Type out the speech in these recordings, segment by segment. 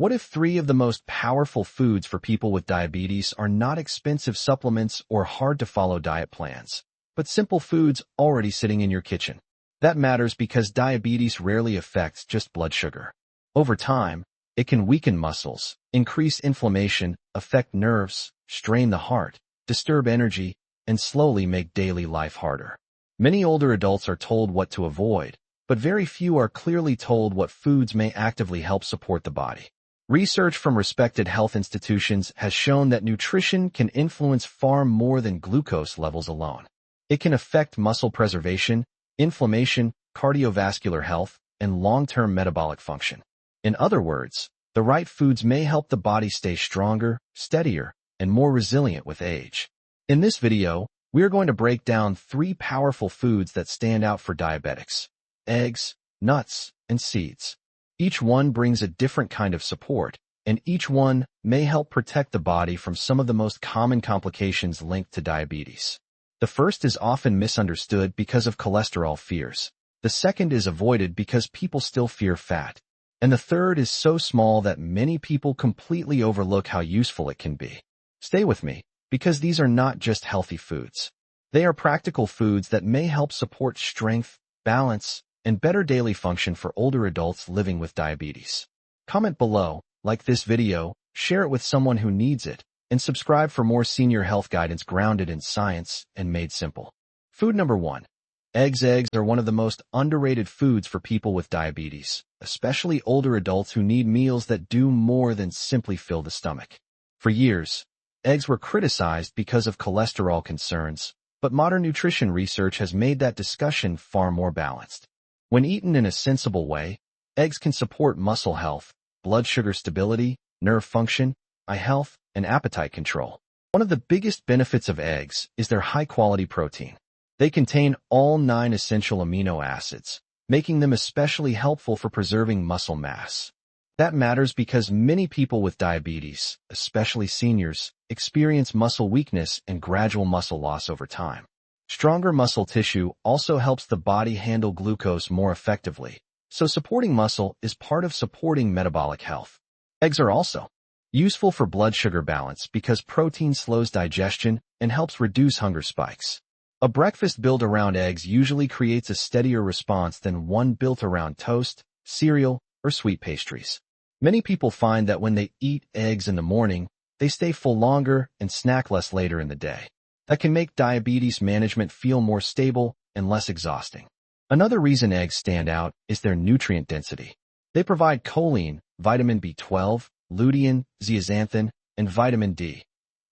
What if three of the most powerful foods for people with diabetes are not expensive supplements or hard-to-follow diet plans, but simple foods already sitting in your kitchen? That matters because diabetes rarely affects just blood sugar. Over time, it can weaken muscles, increase inflammation, affect nerves, strain the heart, disturb energy, and slowly make daily life harder. Many older adults are told what to avoid, but very few are clearly told what foods may actively help support the body. Research from respected health institutions has shown that nutrition can influence far more than glucose levels alone. It can affect muscle preservation, inflammation, cardiovascular health, and long-term metabolic function. In other words, the right foods may help the body stay stronger, steadier, and more resilient with age. In this video, we are going to break down 3 powerful foods that stand out for diabetics: eggs, nuts, and seeds. Each one brings a different kind of support, and each one may help protect the body from some of the most common complications linked to diabetes. The first is often misunderstood because of cholesterol fears. The second is avoided because people still fear fat. And the third is so small that many people completely overlook how useful it can be. Stay with me, because these are not just healthy foods. They are practical foods that may help support strength, balance, and better daily function for older adults living with diabetes. Comment below, like this video, share it with someone who needs it, and subscribe for more senior health guidance grounded in science and made simple. Food number 1. Eggs. Eggs are one of the most underrated foods for people with diabetes, especially older adults who need meals that do more than simply fill the stomach. For years, eggs were criticized because of cholesterol concerns, but modern nutrition research has made that discussion far more balanced. When eaten in a sensible way, eggs can support muscle health, blood sugar stability, nerve function, eye health, and appetite control. One of the biggest benefits of eggs is their high-quality protein. They contain all 9 essential amino acids, making them especially helpful for preserving muscle mass. That matters because many people with diabetes, especially seniors, experience muscle weakness and gradual muscle loss over time. Stronger muscle tissue also helps the body handle glucose more effectively, so supporting muscle is part of supporting metabolic health. Eggs are also useful for blood sugar balance because protein slows digestion and helps reduce hunger spikes. A breakfast built around eggs usually creates a steadier response than one built around toast, cereal, or sweet pastries. Many people find that when they eat eggs in the morning, they stay full longer and snack less later in the day. That can make diabetes management feel more stable and less exhausting. Another reason eggs stand out is their nutrient density. They provide choline, vitamin B12, lutein, zeaxanthin, and vitamin D.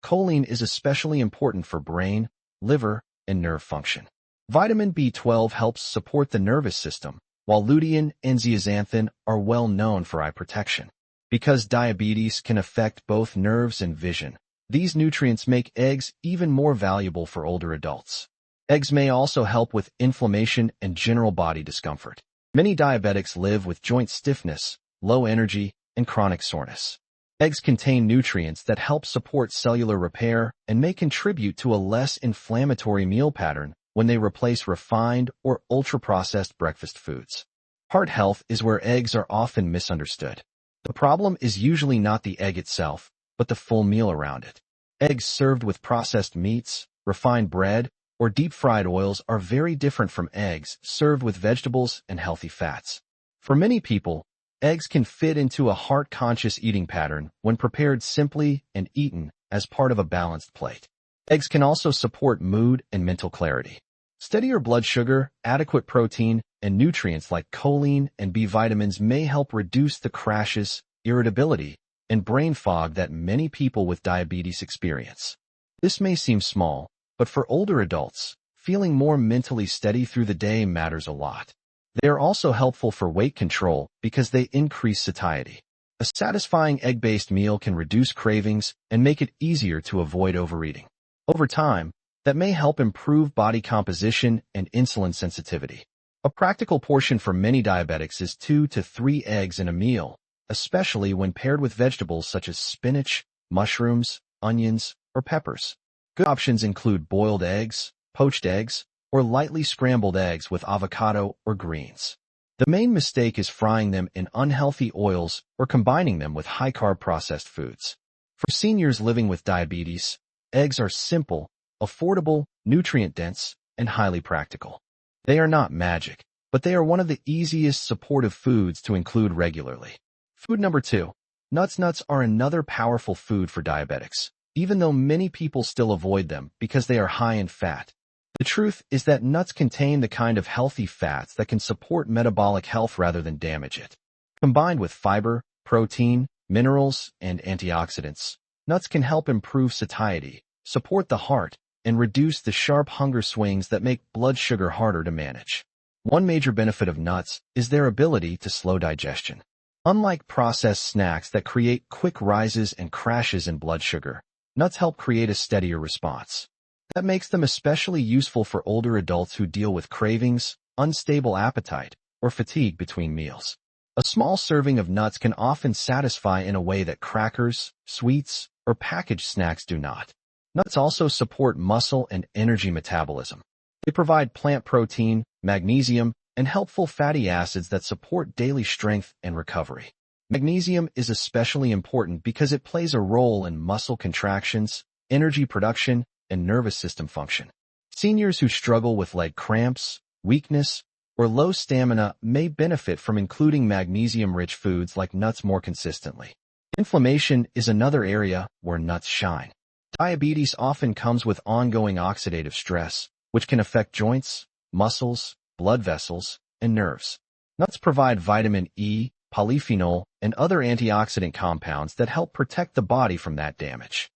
Choline is especially important for brain, liver, and nerve function. Vitamin B12 helps support the nervous system, while lutein and zeaxanthin are well known for eye protection. Because diabetes can affect both nerves and vision, these nutrients make eggs even more valuable for older adults. Eggs may also help with inflammation and general body discomfort. Many diabetics live with joint stiffness, low energy, and chronic soreness. Eggs contain nutrients that help support cellular repair and may contribute to a less inflammatory meal pattern when they replace refined or ultra-processed breakfast foods. Heart health is where eggs are often misunderstood. The problem is usually not the egg itself, but the full meal around it. Eggs served with processed meats, refined bread, or deep-fried oils are very different from eggs served with vegetables and healthy fats. For many people, eggs can fit into a heart-conscious eating pattern when prepared simply and eaten as part of a balanced plate. Eggs can also support mood and mental clarity. Steadier blood sugar, adequate protein, and nutrients like choline and B vitamins may help reduce the crashes, irritability, and brain fog that many people with diabetes experience. This may seem small, but for older adults, feeling more mentally steady through the day matters a lot. They are also helpful for weight control because they increase satiety. A satisfying egg-based meal can reduce cravings and make it easier to avoid overeating. Over time, that may help improve body composition and insulin sensitivity. A practical portion for many diabetics is 2 to 3 eggs in a meal, especially when paired with vegetables such as spinach, mushrooms, onions, or peppers. Good options include boiled eggs, poached eggs, or lightly scrambled eggs with avocado or greens. The main mistake is frying them in unhealthy oils or combining them with high-carb processed foods. For seniors living with diabetes, eggs are simple, affordable, nutrient-dense, and highly practical. They are not magic, but they are one of the easiest supportive foods to include regularly. Food number 2. Nuts. Nuts are another powerful food for diabetics, even though many people still avoid them because they are high in fat. The truth is that nuts contain the kind of healthy fats that can support metabolic health rather than damage it. Combined with fiber, protein, minerals, and antioxidants, nuts can help improve satiety, support the heart, and reduce the sharp hunger swings that make blood sugar harder to manage. One major benefit of nuts is their ability to slow digestion. Unlike processed snacks that create quick rises and crashes in blood sugar, nuts help create a steadier response. That makes them especially useful for older adults who deal with cravings, unstable appetite, or fatigue between meals. A small serving of nuts can often satisfy in a way that crackers, sweets, or packaged snacks do not. Nuts also support muscle and energy metabolism. They provide plant protein, magnesium, and helpful fatty acids that support daily strength and recovery. Magnesium is especially important because it plays a role in muscle contractions, energy production, and nervous system function. Seniors who struggle with leg cramps, weakness, or low stamina may benefit from including magnesium-rich foods like nuts more consistently. Inflammation is another area where nuts shine. Diabetes often comes with ongoing oxidative stress, which can affect joints, muscles, blood vessels, and nerves. Nuts provide vitamin E, polyphenol, and other antioxidant compounds that help protect the body from that damage.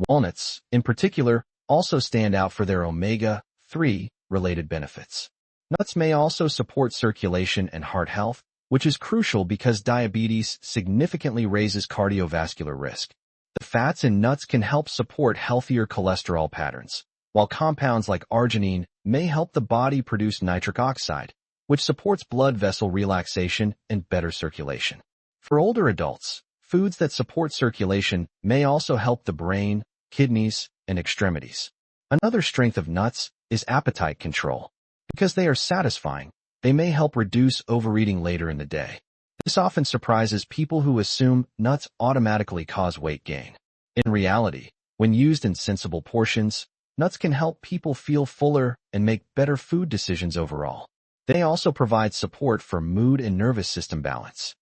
Walnuts, in particular, also stand out for their omega-3 related benefits. Nuts may also support circulation and heart health, which is crucial because diabetes significantly raises cardiovascular risk. The fats in nuts can help support healthier cholesterol patterns, while compounds like arginine may help the body produce nitric oxide, which supports blood vessel relaxation and better circulation. For older adults, foods that support circulation may also help the brain, kidneys, and extremities. Another strength of nuts is appetite control. Because they are satisfying, they may help reduce overeating later in the day. This often surprises people who assume nuts automatically cause weight gain. In reality, when used in sensible portions, nuts can help people feel fuller and make better food decisions overall. They also provide support for mood and nervous system balance.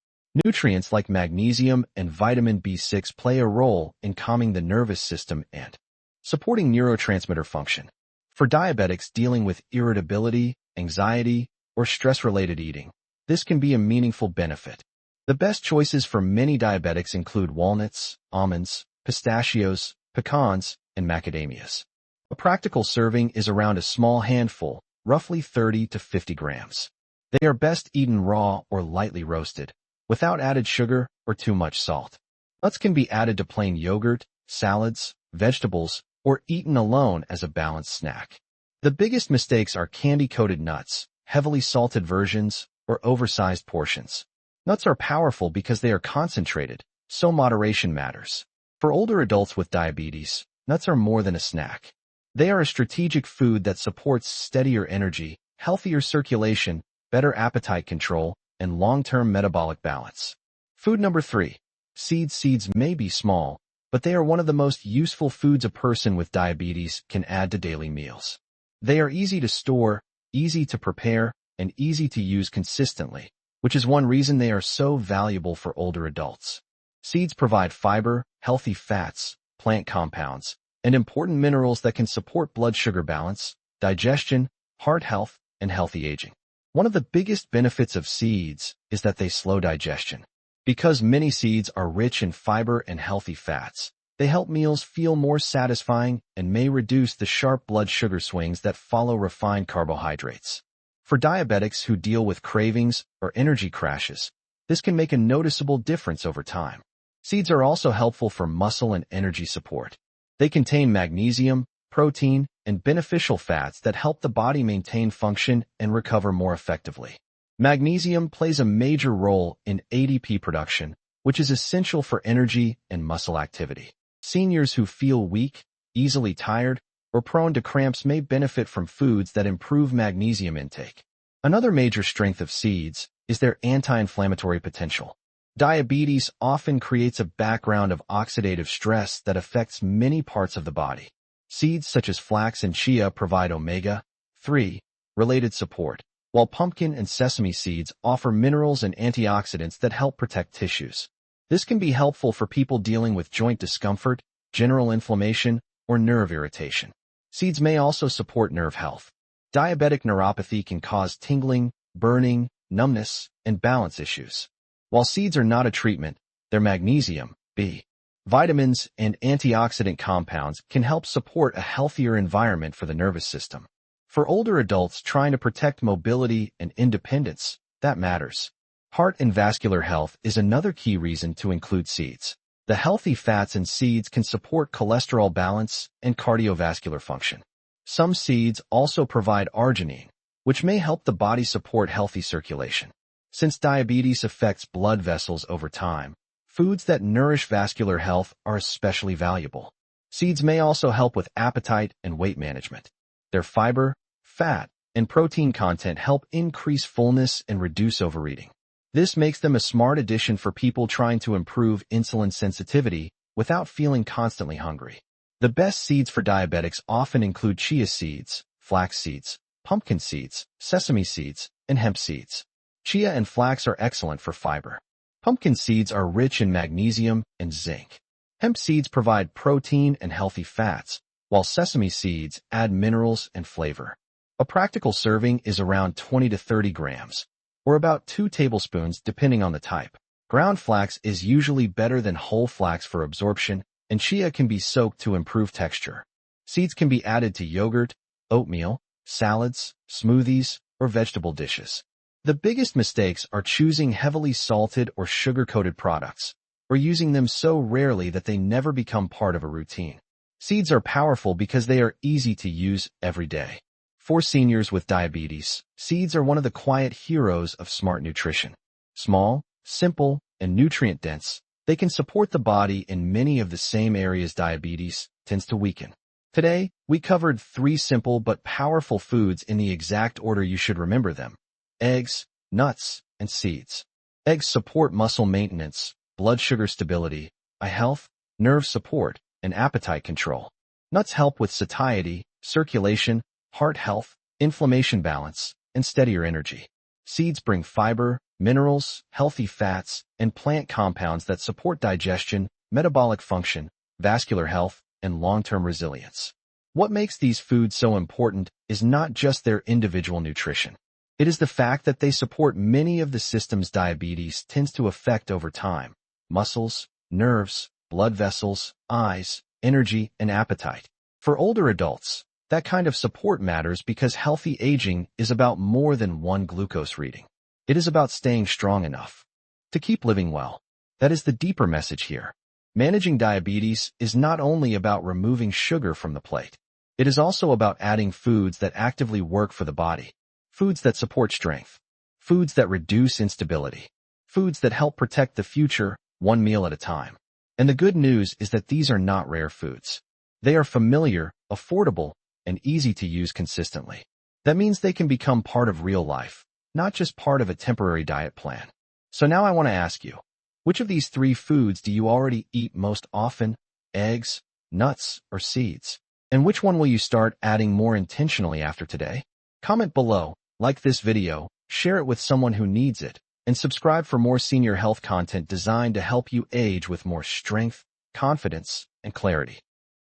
Nutrients like magnesium and vitamin B6 play a role in calming the nervous system and supporting neurotransmitter function. For diabetics dealing with irritability, anxiety, or stress-related eating, this can be a meaningful benefit. The best choices for many diabetics include walnuts, almonds, pistachios, pecans, and macadamias. A practical serving is around a small handful, roughly 30 to 50 grams. They are best eaten raw or lightly roasted, without added sugar or too much salt. Nuts can be added to plain yogurt, salads, vegetables, or eaten alone as a balanced snack. The biggest mistakes are candy-coated nuts, heavily salted versions, or oversized portions. Nuts are powerful because they are concentrated, so moderation matters. For older adults with diabetes, nuts are more than a snack. They are a strategic food that supports steadier energy, healthier circulation, better appetite control, and long-term metabolic balance. Food number 3. Seeds. Seeds may be small, but they are one of the most useful foods a person with diabetes can add to daily meals. They are easy to store, easy to prepare, and easy to use consistently, which is one reason they are so valuable for older adults. Seeds provide fiber, healthy fats, plant compounds, and important minerals that can support blood sugar balance, digestion, heart health, and healthy aging. One of the biggest benefits of seeds is that they slow digestion. Because many seeds are rich in fiber and healthy fats, they help meals feel more satisfying and may reduce the sharp blood sugar swings that follow refined carbohydrates. For diabetics who deal with cravings or energy crashes, this can make a noticeable difference over time. Seeds are also helpful for muscle and energy support. They contain magnesium, protein, and beneficial fats that help the body maintain function and recover more effectively. Magnesium plays a major role in ATP production, which is essential for energy and muscle activity. Seniors who feel weak, easily tired, or prone to cramps may benefit from foods that improve magnesium intake. Another major strength of seeds is their anti-inflammatory potential. Diabetes often creates a background of oxidative stress that affects many parts of the body. Seeds such as flax and chia provide omega-3 related support, while pumpkin and sesame seeds offer minerals and antioxidants that help protect tissues. This can be helpful for people dealing with joint discomfort, general inflammation, or nerve irritation. Seeds may also support nerve health. Diabetic neuropathy can cause tingling, burning, numbness, and balance issues. While seeds are not a treatment, their magnesium, B, vitamins, and antioxidant compounds can help support a healthier environment for the nervous system. For older adults trying to protect mobility and independence, that matters. Heart and vascular health is another key reason to include seeds. The healthy fats in seeds can support cholesterol balance and cardiovascular function. Some seeds also provide arginine, which may help the body support healthy circulation. Since diabetes affects blood vessels over time, foods that nourish vascular health are especially valuable. Seeds may also help with appetite and weight management. Their fiber, fat, and protein content help increase fullness and reduce overeating. This makes them a smart addition for people trying to improve insulin sensitivity without feeling constantly hungry. The best seeds for diabetics often include chia seeds, flax seeds, pumpkin seeds, sesame seeds, and hemp seeds. Chia and flax are excellent for fiber. Pumpkin seeds are rich in magnesium and zinc. Hemp seeds provide protein and healthy fats, while sesame seeds add minerals and flavor. A practical serving is around 20 to 30 grams, or about 2 tablespoons depending on the type. Ground flax is usually better than whole flax for absorption, and chia can be soaked to improve texture. Seeds can be added to yogurt, oatmeal, salads, smoothies, or vegetable dishes. The biggest mistakes are choosing heavily salted or sugar-coated products, or using them so rarely that they never become part of a routine. Seeds are powerful because they are easy to use every day. For seniors with diabetes, seeds are one of the quiet heroes of smart nutrition. Small, simple, and nutrient-dense, they can support the body in many of the same areas diabetes tends to weaken. Today, we covered 3 simple but powerful foods in the exact order you should remember them: eggs, nuts, and seeds. Eggs support muscle maintenance, blood sugar stability, eye health, nerve support, and appetite control. Nuts help with satiety, circulation, heart health, inflammation balance, and steadier energy. Seeds bring fiber, minerals, healthy fats, and plant compounds that support digestion, metabolic function, vascular health, and long-term resilience. What makes these foods so important is not just their individual nutrition. It is the fact that they support many of the systems diabetes tends to affect over time: muscles, nerves, blood vessels, eyes, energy, and appetite. For older adults, that kind of support matters because healthy aging is about more than one glucose reading. It is about staying strong enough to keep living well. That is the deeper message here. Managing diabetes is not only about removing sugar from the plate. It is also about adding foods that actively work for the body. Foods that support strength. Foods that reduce instability. Foods that help protect the future, one meal at a time. And the good news is that these are not rare foods. They are familiar, affordable, and easy to use consistently. That means they can become part of real life, not just part of a temporary diet plan. So now I want to ask you, which of these 3 foods do you already eat most often? Eggs, nuts, or seeds? And which one will you start adding more intentionally after today? Comment below, like this video, share it with someone who needs it, and subscribe for more senior health content designed to help you age with more strength, confidence, and clarity.